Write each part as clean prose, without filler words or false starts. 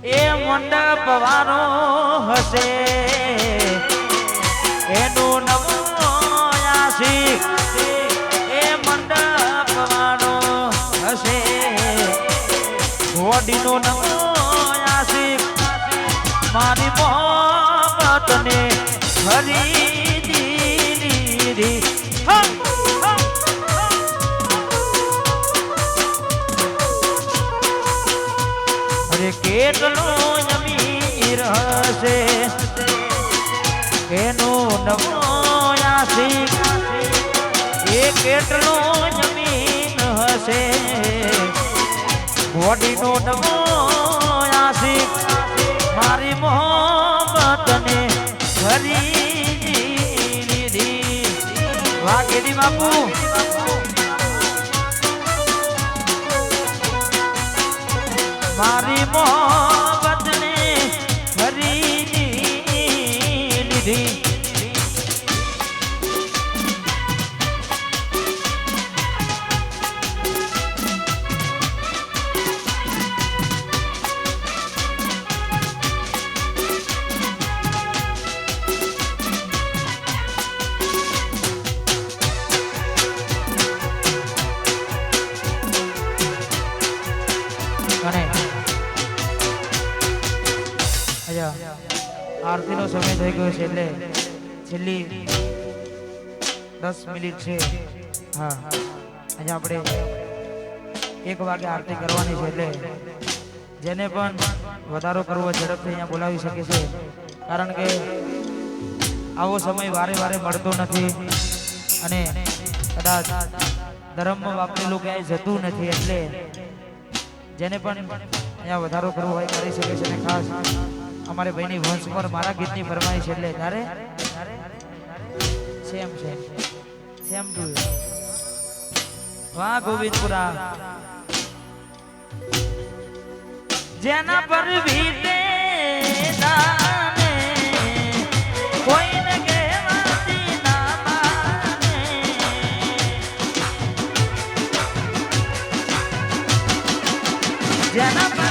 એ મંડપ વાળો હશે એનું નવો આશિક એ મંડપ વાળો હશે ઘોડીનો નવો આશિક મારી મોહબ્બતને ખરીદી લીધી અરે કેટલો અમીર હશે એનો નવો આશિક એ કેટલો જમીન હશે ઘોડીનો નવો આશિક મારી મોહબ્બતને ખરીદી લીધી વાઘેડી બાપુ મારી મોહબ્બતને ખરીદી લીધી આરતી નો સમય થઈ ગયો છે એટલે છેલ્લી 10 મિનિટ છે હા આજે આપણે 1 વાગે આરતી કરવાની છે એટલે જેને પણ વધારો કરવો ઝડપથી અહીંયા બોલાવી શકે છે કારણ કે આવો સમય વારે વારે મળતો નથી અને કદાચ ધર્મમાં વાપરેલું ક્યાંય જતું નથી એટલે જેને પણ અહીંયા વધારો કરવો હોય કરી શકે છે અને ખાસ અમારે ભાઈની વંશ પર મારા ગીતની ફરમાઈશ એટલે ત્યારે સેમ ટુ વાહ ગોવિંદપુરા જેના પર વીતે દાને કોઈને કહેવાતી ના માને જેના પર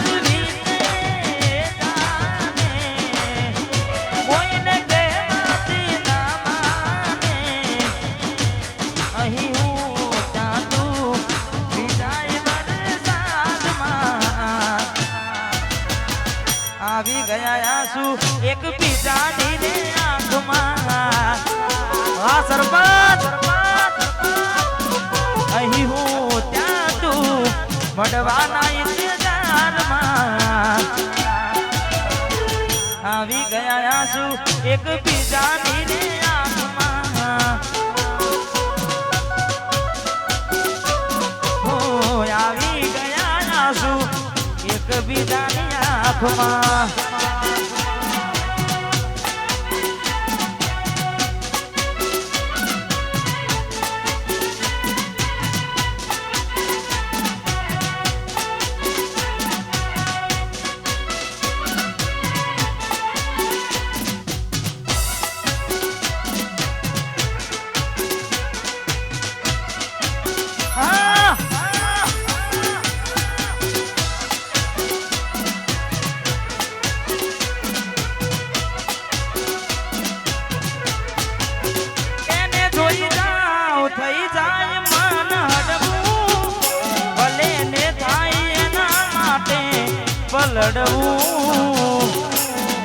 આવી ગયા આંસુ એક બીજાની રે આંખમાં આ સરપંચ અહીં હું ત્યાં તું મળવાના ઇંતજારમાં આવી ગયા આંસુ એક બીજાની રે આંખમાં આવી ગયા આંસુ એક બીજાની આંખમાં લડવું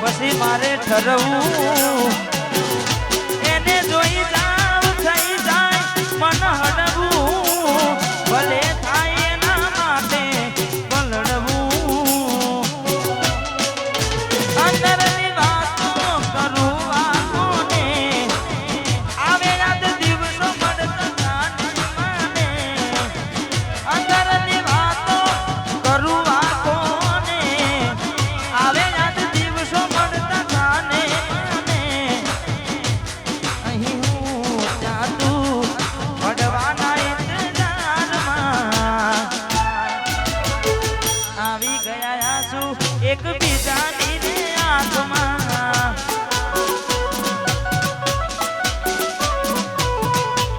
પછી મારે ઠરવું એને જોઈ જાવ થઈ જાય મન હડવું ભલે થાય એના માટે પલડવું અંદરની વાતો કરું આંખોને આવે યાદ દિવસો મળતા માને અંદરની વાતો કરું એક બીજાની રે આંખમાં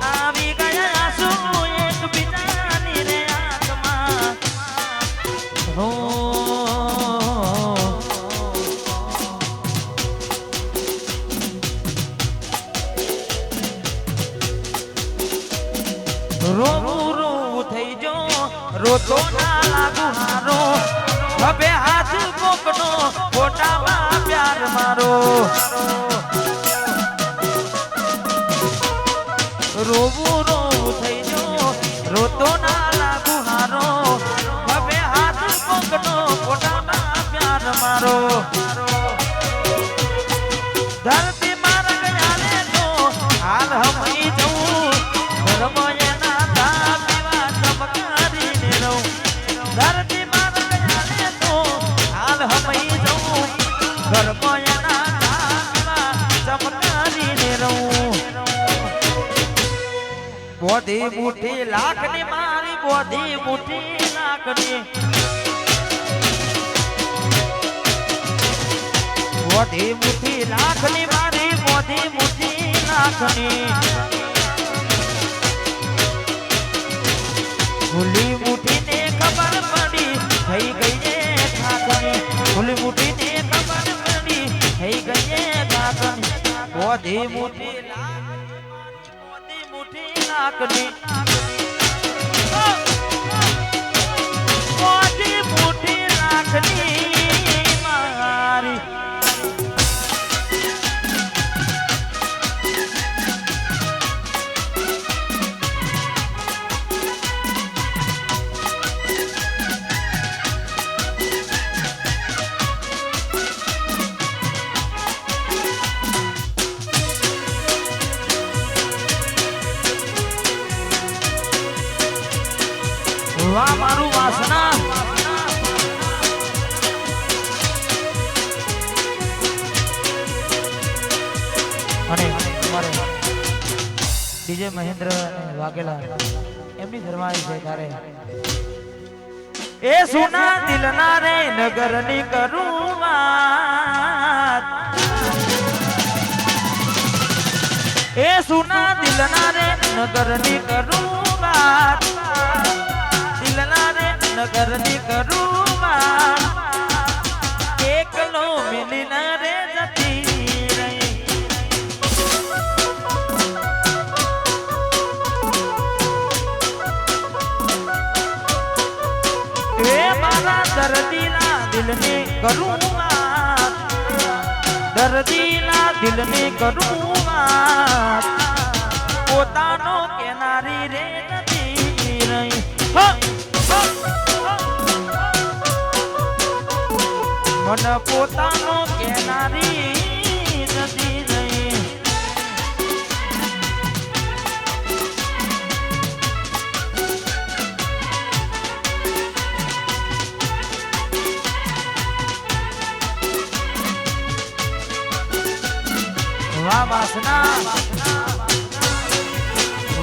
આવી ગયા આંસુ એક બીજાની રે આંખમાં હો રોવું રોવું થઈ જો રોતો ના લાગુ હારો હવે હાથ પકડો પોતાના પ્યાર મારો ધરતી મારા ગયા ને તો હાલ હમઈ જવું ધર્મય ના તા પીવા ચમકારી ને રહું ધરતી મારા ગયા ને તો હાલ હમઈ જવું ધર્મય ના તા પીવા ચમકારી ને રહું બોધી મુઠ્ઠી લાખની મારી બોધી મુઠ્ઠી લાખની બોધી મુઠ્ઠી લાખની મારી બોધી મુઠ્ઠી લાખની ભૂલી મુઠ્ઠીને ખબર પડી થઈ ગઈ એ ખાખની ભૂલી મુઠ્ઠીને ખબર પડી થઈ ગઈ એ ખાખની બોધી મુઠ્ઠી લાખની મોટી મોટી લાખની મારી વાહ મારું વાસના અને તમારે ડીજે મહેન્દ્ર વાઘેલા એમની ફરમાઈશ છે તારે એ સોના દિલના રે નગરની કરું વાત એ સોના દિલના રે નગરની કરું વાત દિલના રે નગરની કરું વાત એકલો મિલીના રે જતી રહી એ મારા દર્દીના દિલને કરું વાત દર્દીના દિલને કરું વાત પોતાનો કેનારી રે નથી રહી મન પોતાનો કેનારી નથી રહી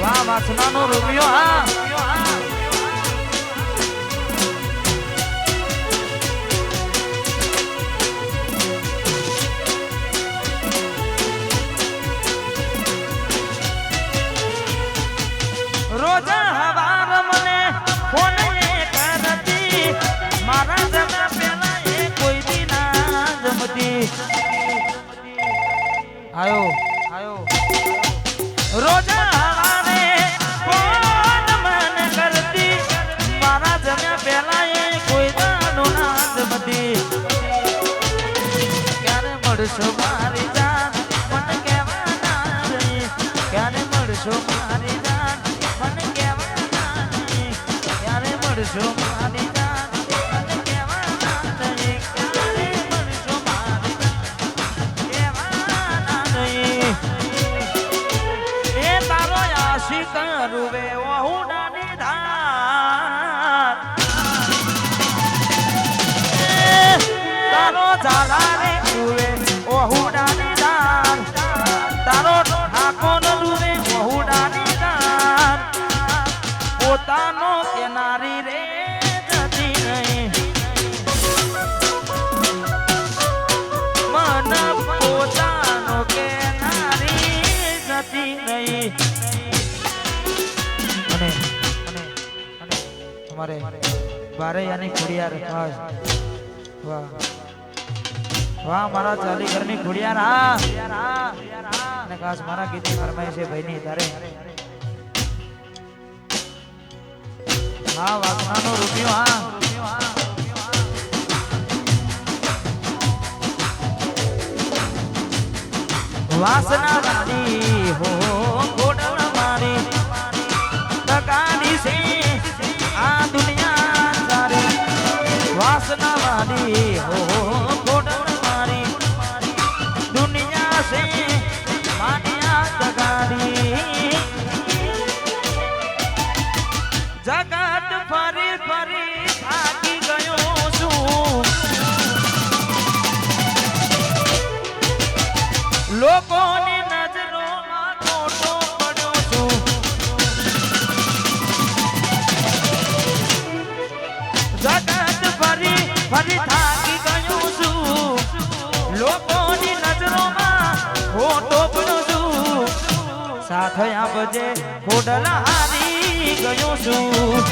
વાહ વાસના નો રૂપિયો હા રોજા હવાર મને ફોન કરતી મારા જમા પેલા એ કોઈ દી ના જમતી આયો રોજા હવારે ફોન મને કરતી મારા જમા પેલા એ કોઈ દાનો ના જમતી ક્યારે મળશો મારી જાન મને કેવા ના રહી ક્યારે મળશો મારી જાન મને કેવા ના રહી ક્યારે મળશો મારી જાન મને કેવા ના રહી ક્યારે મળશો મારી જાન કેવા ના રહી એ તારો આશિક રૂવે ઓહુડાની ધાર તારો ઝાલા રે રૂવે ઓહુડાની ધાર તારો ઠાકોર રૂવે ઓહુડાની ધાર પોતાનો કેનારી રે જતી નહીં મન પોતાનો કેનારી જતી નહીં અને અમારે બારે યાની ખોડિયાર ખાસ વાહ વાહ મારા ચાલી ઘરની ખોડિયાર હા અને ખાસ મારા ગીતની ફરમાઈશ છે ભાઈની તારે હા વાસનાનો રૂપિયો હા વાસના વાળી હો ગોડલ મારી તકાની છે આ દુનિયા સારી વાસના વાળી હો ગોડલ મારી દુનિયા છે માનિયા તકાની જગત ફરી ફરી થાકી ગયો છું લોકોની નજરોમાં ખોટો પડ્યો છું જગત ફરી ફરી થાકી ગયો છું લોકોની નજરોમાં ખોટો પડ્યો છું સાથે આપજે ખોડલા હારી ગયો છું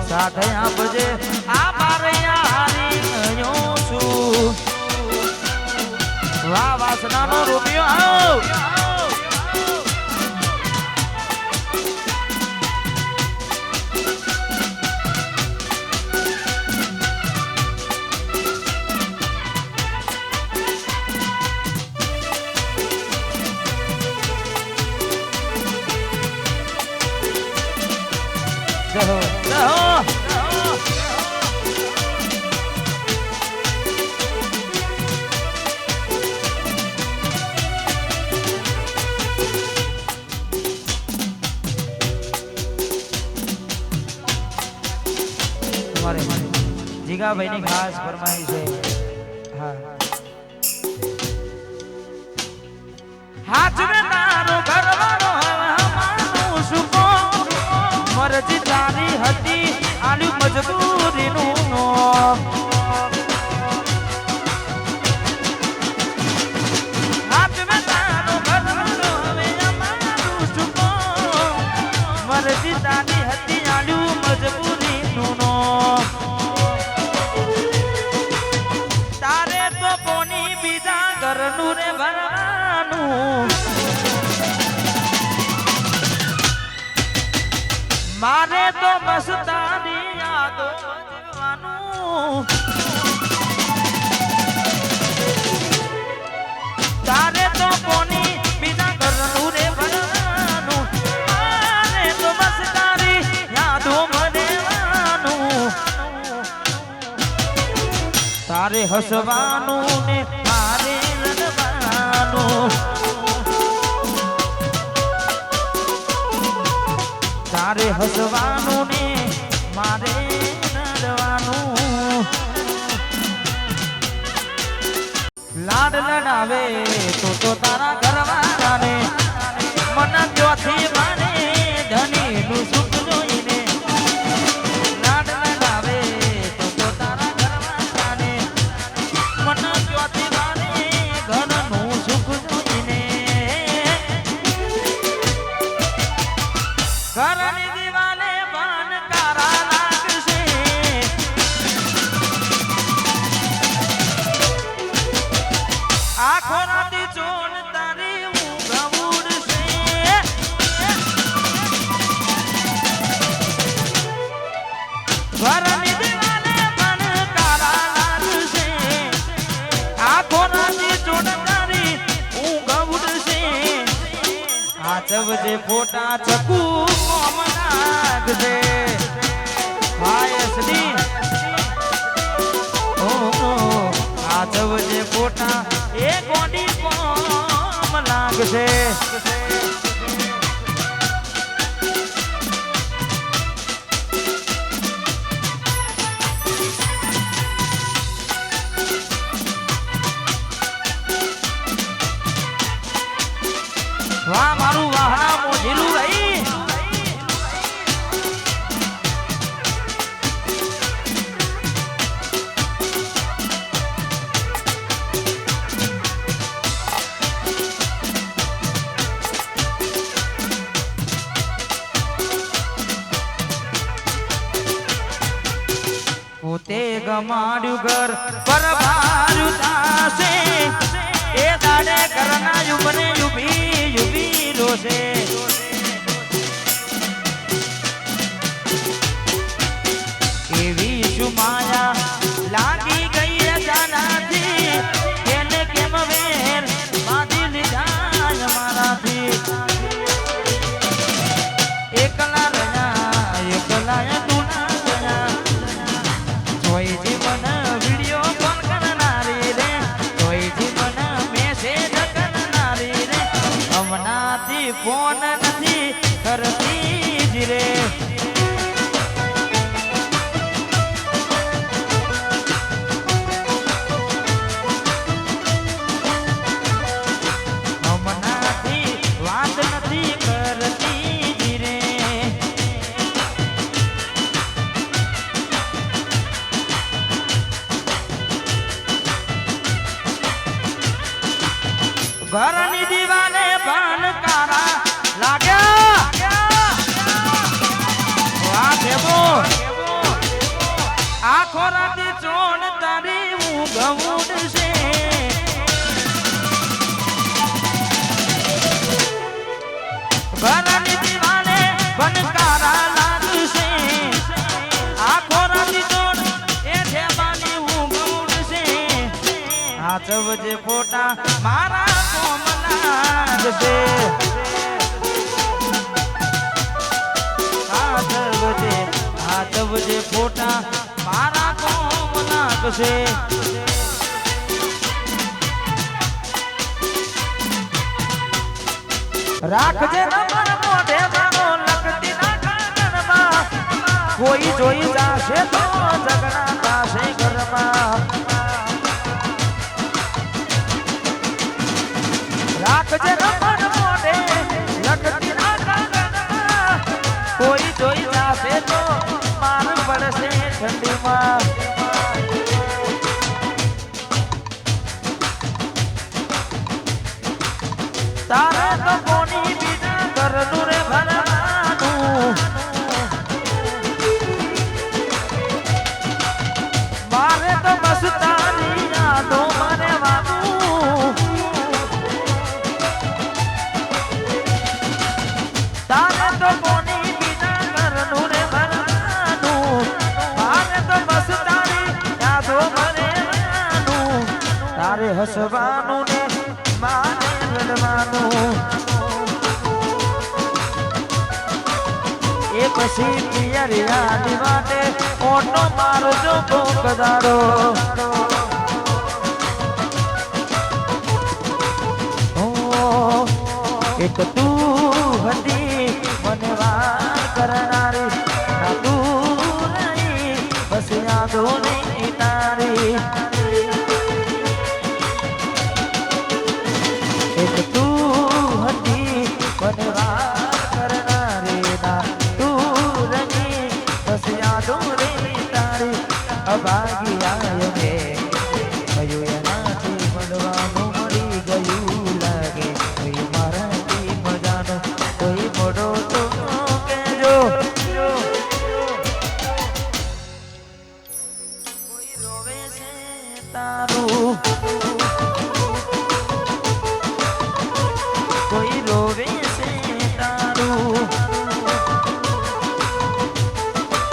સાથે આપજે આ મારૈયા હારી ગયો છું વાહ વાસનાનો રૂપિયો આવો જહો જહો જીગાભાઈ ની ખાસ ફરમાઈ છે હા હાથ મે તારો ઘરવાળો હમાનું સુકો મરજી તારી હતી આલ્યું મજબૂરીનું નો હાથ મે તારો ઘરવાળો હવે હમાનું સુકો મરજી તારી હતી આલ્યું મજબૂરીનું નો ઘરનું રે ભરવાનું મારે તો બસ તારી યાદો જીવવાનું તારે તો કોની બીજા ઘરનું રે ભરવાનું મારે તો બસ તારી યાદો મરેવાનું તારે હસવાનું ને મારે તારે હસવાનું ને મારે નડવાનું લાડ લડાવે તો તારા ઘરવાળાને મન ત્યોથી માને ધનીનું સુખ જોઈને લાડ લડાવે તો તારા ઘરવાળાને મન ત્યોથી માને ઘરનું સુખ જોઈને ઘરની દીવાલે બન કારા લાગશે આખો રાતી ચોન તારી ઊંઘ ઉડશે ઘરની દીવાલે બન કારા લાગશે આખો રાતી ચોન તારી ઊંઘ ઉડશે આચવજે ફોટા ચકુ કોમ લાગજે ભાયસની આચવજે ફોટા એ કોડી કોમ લાગશે વાહ મારું વાહના મોઢેલું રહી પોતે ગમાડ્યું ઘર પર ભાર્યું તાસે એ દાડે કરના યુબને યુબી યુબી રોશે એવી શું માયા લાગી ગઈ અચાનક ઘરની દીવાને ભણકારા લાગ્યા વાહ દેવો આખો રાતી ચોણ તારી ઊંઘ ઉડશે ઘરની દીવાને ભણકારા લાગશે આખો રાતી ચોણ એ ઠેબાની ઊંઘ ઉડશે હાચવજે ફોટા મારા કોમના જશે હાચવજે ફોટા મારા કોમના જશે રાખજે રમણ મોઢે મારો લખતી ના કાગળમાં કોઈ જોઈ જાશે તો ઝઘડા થાશે ઘરમાં રાખજે રમણ મોઢે લખતી ના કાગળમાં કોઈ જોઈ જાશે તો માર પડશે ઠંડીમાં તારે તો કોની બીના ઘરનું રે ભરવાનું મારે તો બસ તારી યાદો મને વાતું તારે તો કોની બીના ઘરનું રે ભરવાનું મારે તો બસ તારી યાદો મને વાતું તારે હસવાનું ને મારે એ પછી પિયરિયાની વાટે ઓટો મારજો કોકદારો એક તું હતી મને વાર કરનારી ના તું નહીં બસ યાદો નહીં તારી એક તું હતી મને વાર કરનારી ના તું રહી બસ યાદો રે તારી અભાગી આયને કયું એનાથી મળવાનું મળી ગયું લાગે કોઈ મારાથી મજાનો કોઈ મોડો તો કહેજો કોઈ રોવે છે તારું કોઈ રોવે છે તારું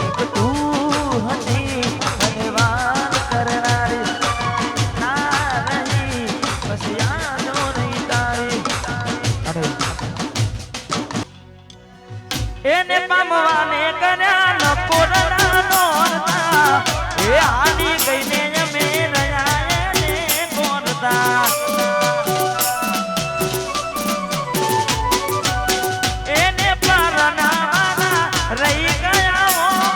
એક તું હતી મને વાર કરનારી ના રહી બસ યાદો નહીં તારી એને પામવાને કર્યા નકોરના નોરતા એ હાલી ગઈને અમે રહ્યા એને કોરતા રહી ગયા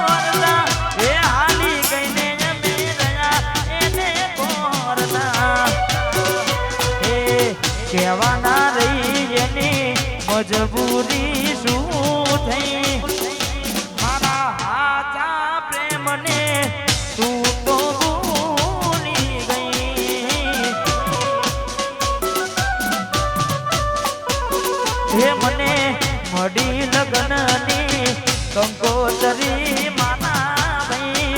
ઓરતા એ હાલી ગઈને અમે રહ્યા એને કોરતા એ કહેવાના રહી એની મજબૂરી શું થઈ મારા હાચા પ્રેમને તું તો ભૂલી ગઈ હે મને મળી લગ્નની કંકોતરી માના ભાઈ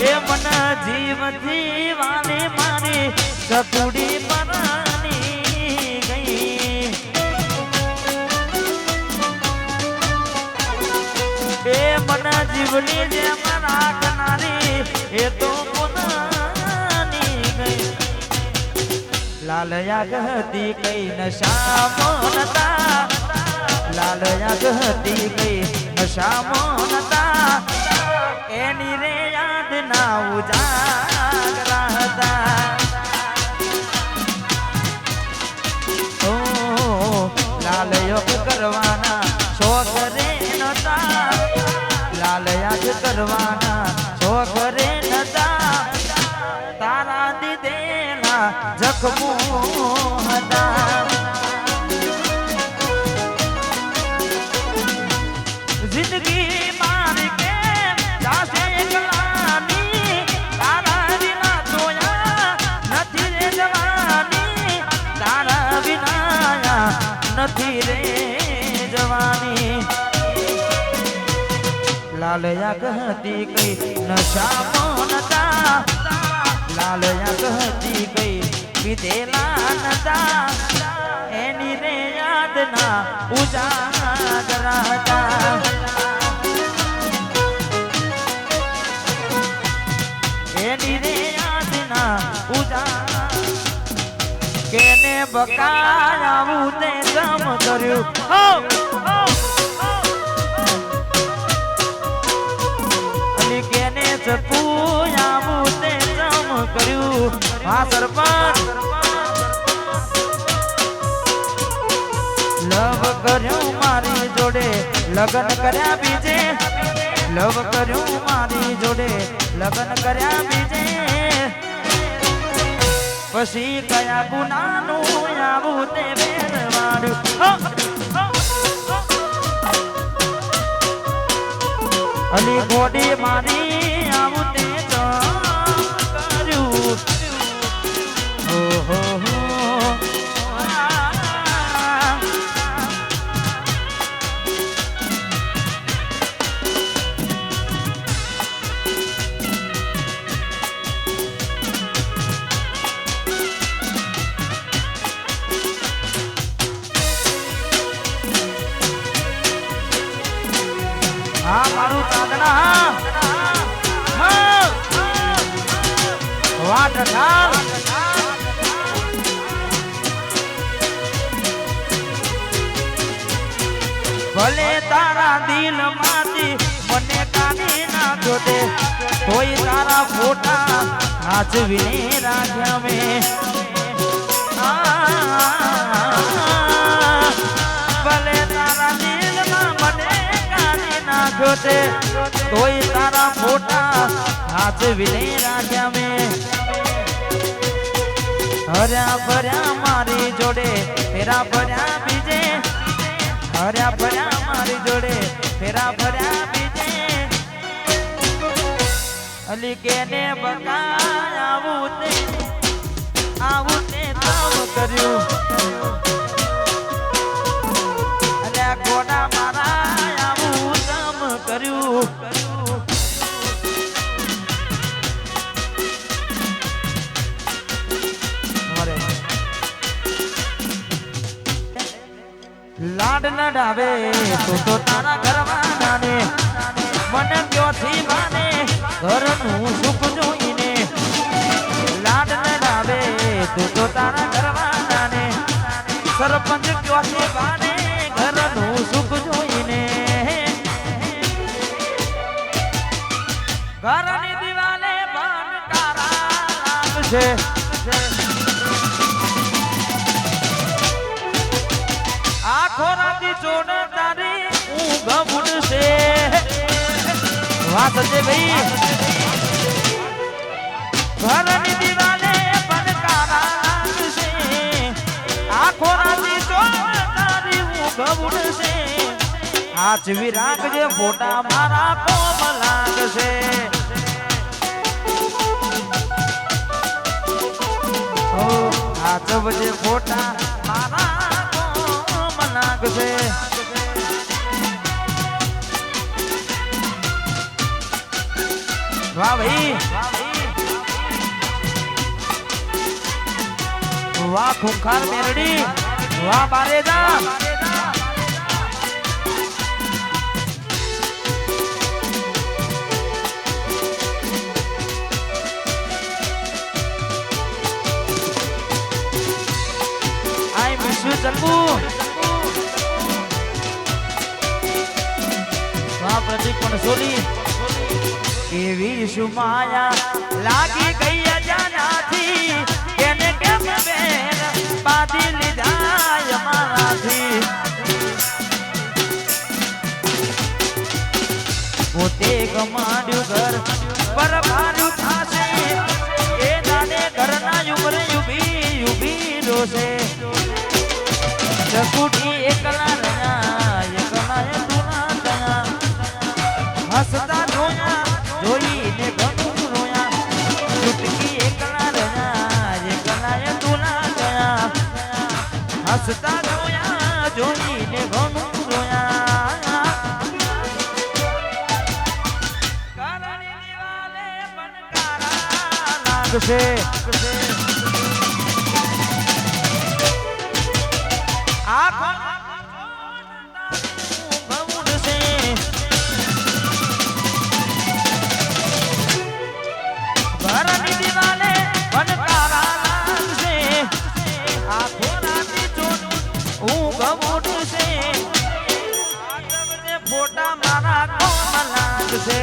એ મન જીવથી વાલી મારી સતુડી પરાની ગઈ એ મન જીવની જે રાખનારી એ તો પુનાની ગઈ લાલ યાગતી કઈ નશા મોનતા લાલ યાગતી કઈ નશામોનતા એની રે યાદ ના ઉજાગરા હતા ઓ લાલ યોગ કરવાના શોખ રે નતા લાલ યાદ કરવાના શોખ રે નતા તારા દીધેલા જખમો હતા જિંદગી મારી કે જાશે એકલાની તારા વિના જોયા નથી રે જવાની તારા વિના લાલયા કહતી કઈ નશામાં નતા લાલયા કહતી કઈ પીધેલા નતા એની રે યાદના ઉજાગરા હતા એની રે યાદના ઉજાગરા કેને બકાયાવું તે જમ કર્યું અને કેને જતું આવું તે જમ કર્યું આ સરપંચ લવ કર્યું મારી જોડે લગ્ન કર્યા બીજે લવ કર્યું મારી જોડે લગ્ન કર્યા બીજે પછી કયા ગુનાનું આવું તે વેરવાડ્યું અલી ગોડી મારી આવું તે કર્યું ઓહો હા મારું ચાંદના વાટ ઠાલ ભલે તારા દિલ માંથી મને કાઢી નાખો દે કોઈ તારા ફોટા હાચવીને રાખ્યા મેં ભલે તારા દિલમાં મને નાખોતે કોઈ તારા ફોટા હાચવીને રાખ્યા મેં હર્યા ભર્યા મારી જોડે ફેરા ભર્યા બીજે હર્યા ભર્યા મારી જોડે ફેરા ભર્યા બીજે અલી કેને બકાય આવું તે કામ કર્યું અલ્યા ગોડા મારા કર્યું લાડ નડાવે તો તારા ઘરવાળા ને મને ક્યોથી માને ઘરનું સુખ જોઈને લાડ નડાવે તો તારા ઘરવાળા ને સરપંચ ક્યોથી માને ઘરનું સુખ જોઈને ઘરની દિવાલે બનકારા લાગશે આખો રાતી જોડ તારી ઊંઘ ઉડશે વાત છે ભાઈ ઘરની દિવાલે બનકારા લાગશે આખો રાતી જોડ તારી ઊંઘ ઉડશે હાચવી રાખજે ફોટા મારા કોમ લાગશે હાચવજે ફોટા મારા કોમ લાગશે વાહ ભાઈ વાહ ખૂંખાર મેરડી વાહ બારેજા ચલવું પ્રદીપ પણ સોલી કેવી સુમાયા લાગી ગઈ અજાનાથી એને કેમ બેન બાંધી લીધા મારાથી પોતે ગમાડ્યું ઘર પર ભાર્યું ખાશે એ દાને ઘરના ઉમરે ઉભી રોશે ચકુટી એકલા રહ્યા એકલા તુના ગયા હસતા જોયા જોઈને ઘણું રોયા ચૂટકી એકલા રહ્યા એકલા તુના ગયા હસતા જોયા જોઈને ઘણું રોયા નાગશે આ ઘરની દિવાલે વનકારા લાગશે આ ખોરાની ચોટ ઊંઘ ઉઠશે આ ફોટા મારા કોમ લાગશે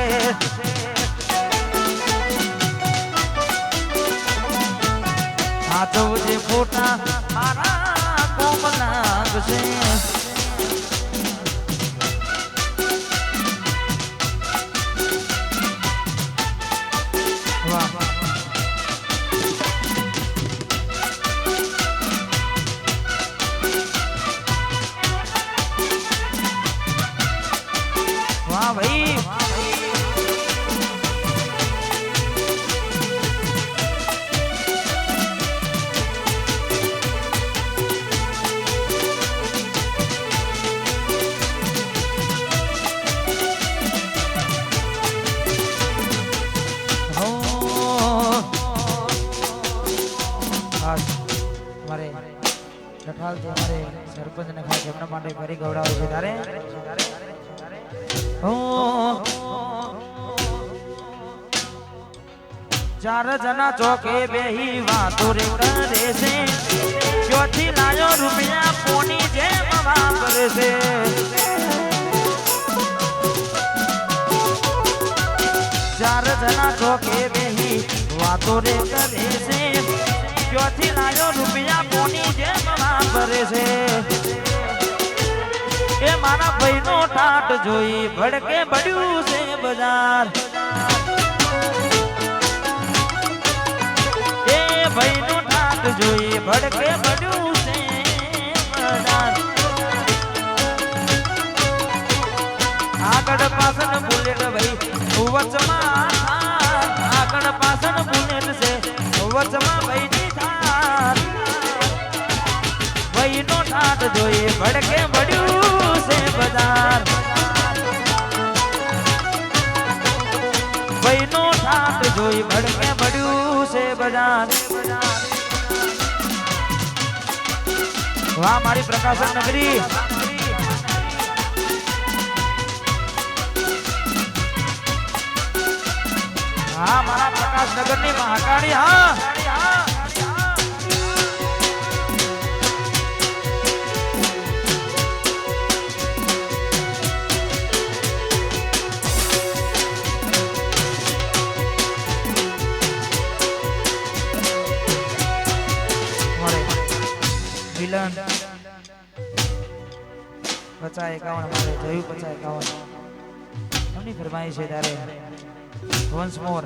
આ ચૌદે ફોટા મારા કોમ લાગશે વાહ ભાઈ મારે લઠાલ જે મારે સરપંચ ને ખાસ એમના માટે ફરી ગવડાવે છે તારે ચાર જણા ચોકે બેહી વાતો રે કરે છે ક્યોથી લાયો રૂપિયા કોની જેમ વાપરે છે ચાર જણા ચોકે બેહી વાતો રે કરે છે ક્યોથી લાયો રૂપિયા કોની જેમ વાપરે છે એ મારા ભાઈનો ઠાટ જોઈ ભડકે બળ્યું છે બજાર એ ભાઈનો ઠાટ જોઈ ભડકે બળ્યું છે બજાર આગળ પાછળ બુલેટ ભાઈ વચમાં આગળ પાછળ બુલેટ છે વચમાં ભાઈની થાર ભાઈનો ઠાટ જોઈ ભડકે બળ્યું છે બજાર ભાઈનો ઠાટ જોઈ ભડકે બળ્યું છે બજાર વાહ મારી પ્રકાશન નગરી હા મારા પ્રકાશ નગર ની મહાકાળી હા વિલન 50-51 મારે જોયું 50-51 એમની ફરમાઈશ છે તારે once more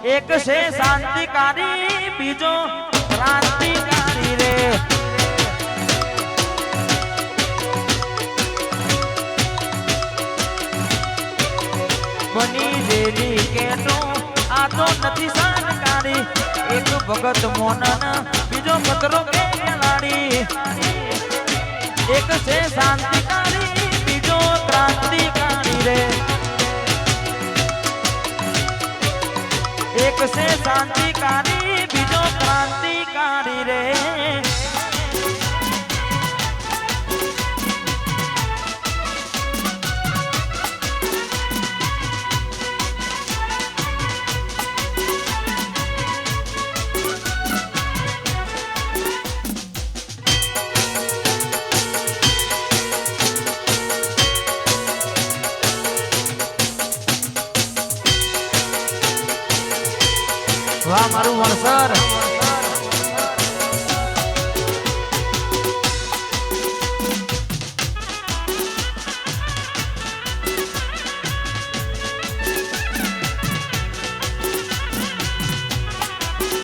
એક છે શાંતિકારી બીજો ક્રાંતિકારી રે બની જેલી કેનો આ તો નથી સરકારી એક ભગત મોનન બીજો પત્રો કે લાડી એક છે શાંતિકારી બીજો ક્રાંતિકારી રે એક છે શાંતિકારી બીજો ક્રાંતિકારી રે વાહ મારું વણસર